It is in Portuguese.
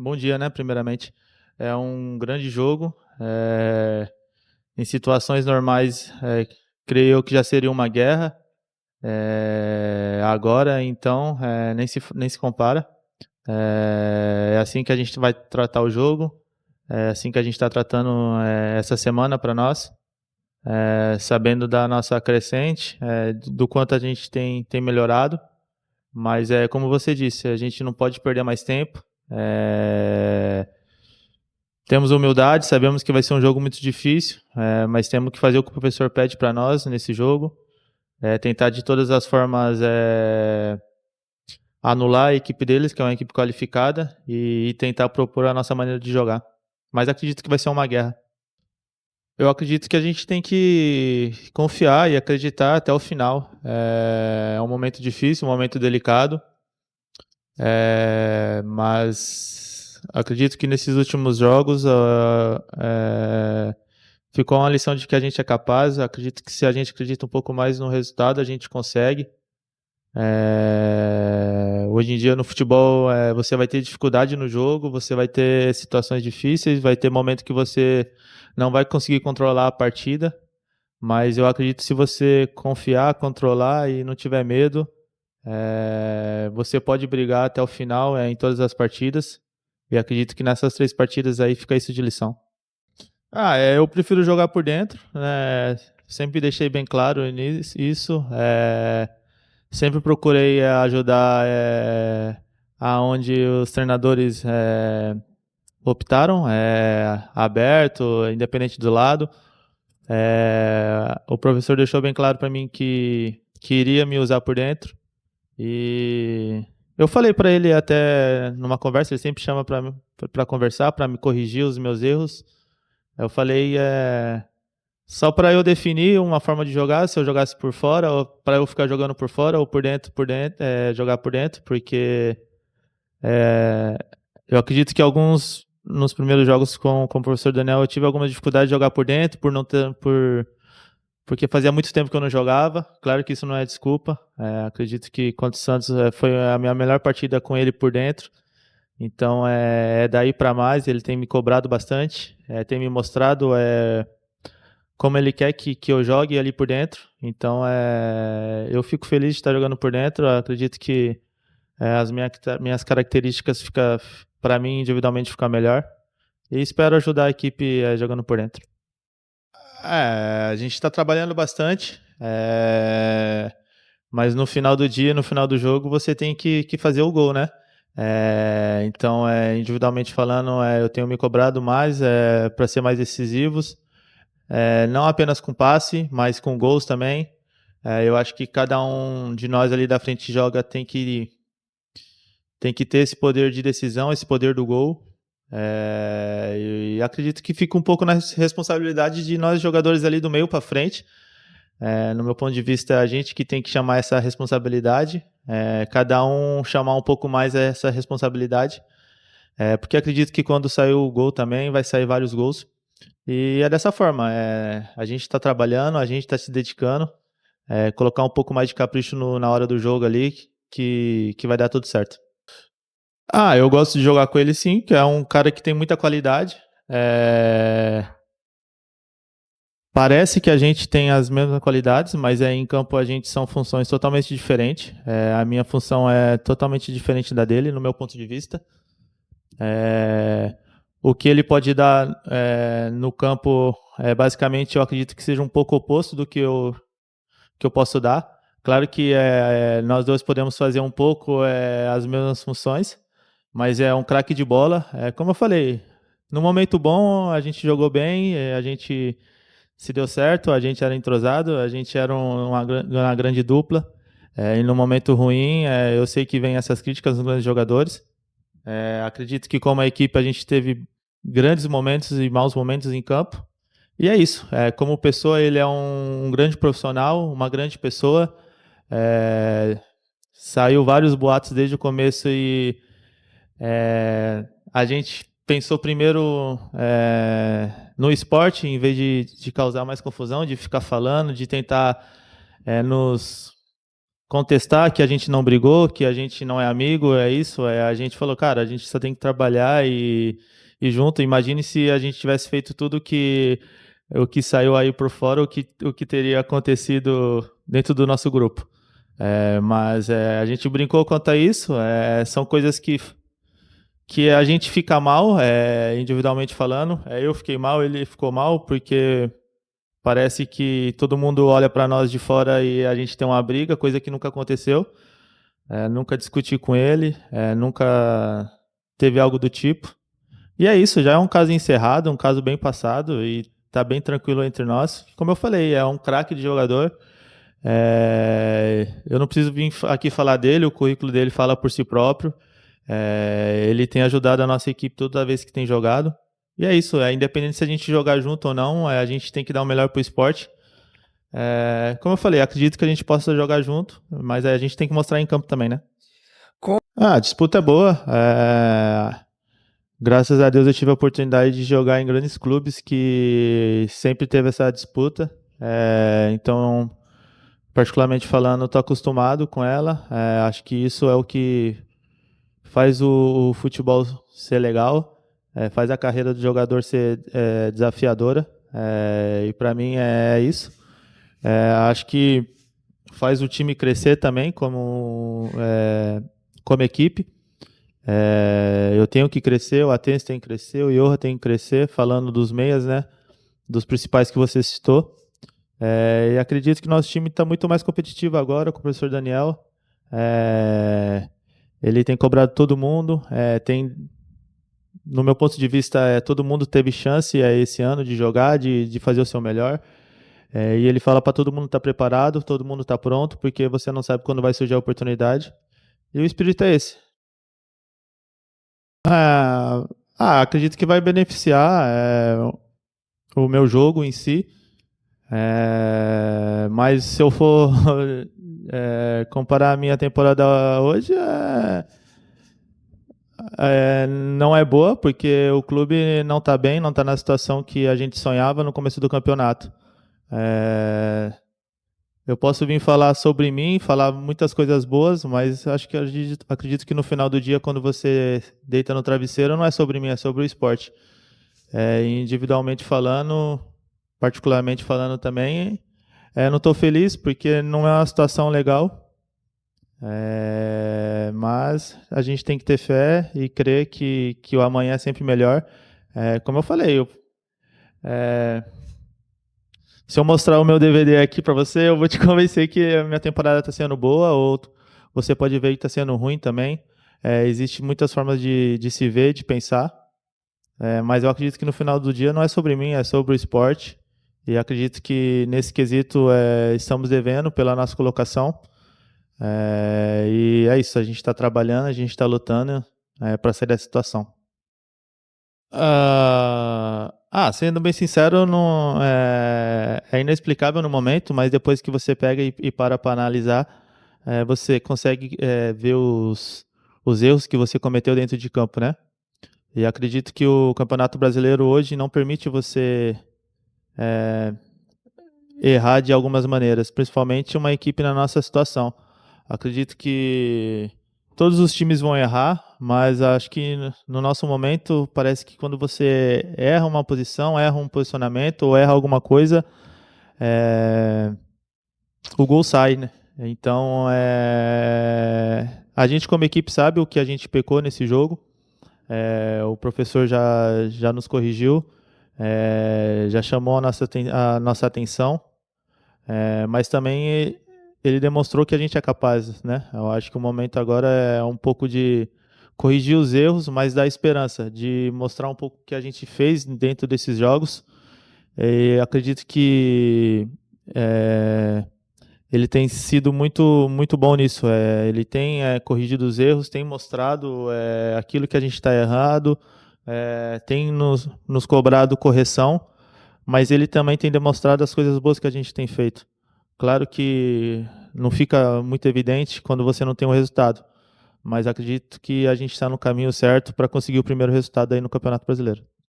Bom dia, né, primeiramente. É um grande jogo. Em situações normais, creio eu que já seria uma guerra. Agora, então, nem se compara. É assim que a gente vai tratar o jogo. É assim que a gente está tratando essa semana para nós. Sabendo da nossa crescente, do quanto a gente tem melhorado. Mas como você disse, a gente não pode perder mais tempo. Temos humildade, sabemos que vai ser um jogo muito difícil, mas temos que fazer o que o professor pede para nós nesse jogo, tentar de todas as formas anular a equipe deles, que é uma equipe qualificada, e tentar propor a nossa maneira de jogar. Mas acredito que vai ser uma guerra. Eu acredito que a gente tem que confiar e acreditar até o final. É um momento difícil, um momento delicado, mas acredito que nesses últimos jogos ficou uma lição de que a gente é capaz. Acredito que se a gente acredita um pouco mais no resultado, a gente consegue. Hoje em dia no futebol você vai ter dificuldade no jogo, você vai ter situações difíceis, vai ter momentos que você não vai conseguir controlar a partida, mas eu acredito que se você confiar, controlar e não tiver medo, você pode brigar até o final em todas as partidas. E acredito que nessas 3 partidas aí fica isso de lição. Eu prefiro jogar por dentro, né? Sempre deixei bem claro isso. Sempre procurei ajudar aonde os treinadores optaram, aberto, independente do lado. O professor deixou bem claro para mim que iria me usar por dentro. E eu falei para ele até numa conversa, ele sempre chama para conversar, para me corrigir os meus erros. Eu falei só para eu definir uma forma de jogar, se eu jogasse por fora, ou para eu ficar jogando por fora, ou por dentro, jogar por dentro, porque é, eu acredito que nos primeiros jogos com o professor Daniel, eu tive alguma dificuldade de jogar por dentro, porque fazia muito tempo que eu não jogava. Claro que isso não é desculpa. Acredito que contra o Santos foi a minha melhor partida com ele por dentro. Então é daí para mais. Ele tem me cobrado bastante, tem me mostrado como ele quer que eu jogue ali por dentro. Então eu fico feliz de estar jogando por dentro. Eu acredito que as minhas características para mim individualmente ficar melhor. E espero ajudar a equipe jogando por dentro. A gente está trabalhando bastante, mas no final do dia, no final do jogo, você tem que fazer o gol, né? Então, individualmente falando, eu tenho me cobrado mais para ser mais decisivos, não apenas com passe, mas com gols também. Eu acho que cada um de nós ali da frente joga tem que ter esse poder de decisão, esse poder do gol. E acredito que fica um pouco na responsabilidade de nós jogadores ali do meio para frente. No meu ponto de vista, é a gente que tem que chamar essa responsabilidade, cada um chamar um pouco mais essa responsabilidade, porque acredito que quando sair o gol também vai sair vários gols. E é dessa forma, a gente está trabalhando, a gente está se dedicando, colocar um pouco mais de capricho na hora do jogo ali, que vai dar tudo certo. Eu gosto de jogar com ele sim, que é um cara que tem muita qualidade. Parece que a gente tem as mesmas qualidades, mas em campo a gente são funções totalmente diferentes. A minha função é totalmente diferente da dele, no meu ponto de vista. O que ele pode dar no campo, basicamente, eu acredito que seja um pouco oposto do que eu posso dar. Claro que nós dois podemos fazer um pouco as mesmas funções, mas é um craque de bola. Como eu falei, no momento bom a gente jogou bem, a gente se deu certo, a gente era entrosado, a gente era uma grande dupla. E no momento ruim, eu sei que vem essas críticas nos grandes jogadores. Acredito que como a equipe a gente teve grandes momentos e maus momentos em campo. E é isso. Como pessoa, ele é um grande profissional, uma grande pessoa. Saiu vários boatos desde o começo e a gente pensou primeiro no esporte, em vez de causar mais confusão, de ficar falando, de tentar nos contestar que a gente não brigou, que a gente não é amigo, é isso. A gente falou, cara, a gente só tem que trabalhar e junto. Imagine se a gente tivesse feito tudo o que saiu aí por fora, o que teria acontecido dentro do nosso grupo. Mas a gente brincou quanto a isso. São coisas que a gente fica mal, individualmente falando. Eu fiquei mal, ele ficou mal, porque parece que todo mundo olha para nós de fora e a gente tem uma briga, coisa que nunca aconteceu. Nunca discuti com ele, nunca teve algo do tipo. E é isso, já é um caso encerrado, um caso bem passado e tá bem tranquilo entre nós. Como eu falei, é um craque de jogador. Eu não preciso vir aqui falar dele, o currículo dele fala por si próprio. Ele tem ajudado a nossa equipe toda vez que tem jogado. E é isso, independente se a gente jogar junto ou não, a gente tem que dar o melhor pro esporte. Como eu falei, acredito que a gente possa jogar junto, mas a gente tem que mostrar em campo também, né? A disputa é boa. Graças a Deus eu tive a oportunidade de jogar em grandes clubes que sempre teve essa disputa. Então, particularmente falando, estou acostumado com ela. Acho que isso é o que faz o futebol ser legal, faz a carreira do jogador ser desafiadora. E para mim é isso. Acho que faz o time crescer também como equipe. Eu tenho que crescer, o Atenas tem que crescer, o Johan tem que crescer, falando dos meias, né? Dos principais que você citou. E acredito que nosso time está muito mais competitivo agora com o professor Daniel. Ele tem cobrado todo mundo, no meu ponto de vista, todo mundo teve chance esse ano de jogar, de fazer o seu melhor. E ele fala para todo mundo estar preparado, todo mundo estar pronto, porque você não sabe quando vai surgir a oportunidade. E o espírito é esse. Acredito que vai beneficiar o meu jogo em si. Mas se eu for comparar a minha temporada hoje, não é boa, porque o clube não está bem, não está na situação que a gente sonhava no começo do campeonato. Eu posso vir falar sobre mim, falar muitas coisas boas, mas acredito que no final do dia, quando você deita no travesseiro, não é sobre mim, é sobre o esporte. Individualmente falando, particularmente falando também, não estou feliz porque não é uma situação legal. Mas a gente tem que ter fé e crer que o amanhã é sempre melhor. Como eu falei, se eu mostrar o meu DVD aqui para você, eu vou te convencer que a minha temporada está sendo boa, ou você pode ver que está sendo ruim também. Existem muitas formas de se ver, de pensar, mas eu acredito que no final do dia não é sobre mim, é sobre o esporte. E acredito que nesse quesito estamos devendo pela nossa colocação. E é isso, a gente está trabalhando, a gente está lutando para sair dessa situação. Sendo bem sincero, não, é inexplicável no momento, mas depois que você pega e para analisar, você consegue ver os erros que você cometeu dentro de campo, né? E acredito que o Campeonato Brasileiro hoje não permite você errar de algumas maneiras, principalmente uma equipe na nossa situação. Acredito que todos os times vão errar, mas acho que no nosso momento parece que quando você erra uma posição, erra um posicionamento ou erra alguma coisa, o gol sai, né? Então, a gente como equipe sabe o que a gente pecou nesse jogo. O professor já nos corrigiu, já chamou a nossa atenção, mas também ele demonstrou que a gente é capaz, né? Eu acho que o momento agora é um pouco de corrigir os erros, mas dar esperança, de mostrar um pouco o que a gente fez dentro desses jogos. E acredito que ele tem sido muito, muito bom nisso. Ele tem corrigido os erros, tem mostrado aquilo que a gente está errado, tem nos cobrado correção, mas ele também tem demonstrado as coisas boas que a gente tem feito. Claro que não fica muito evidente quando você não tem um resultado, mas acredito que a gente está no caminho certo para conseguir o primeiro resultado aí no Campeonato Brasileiro.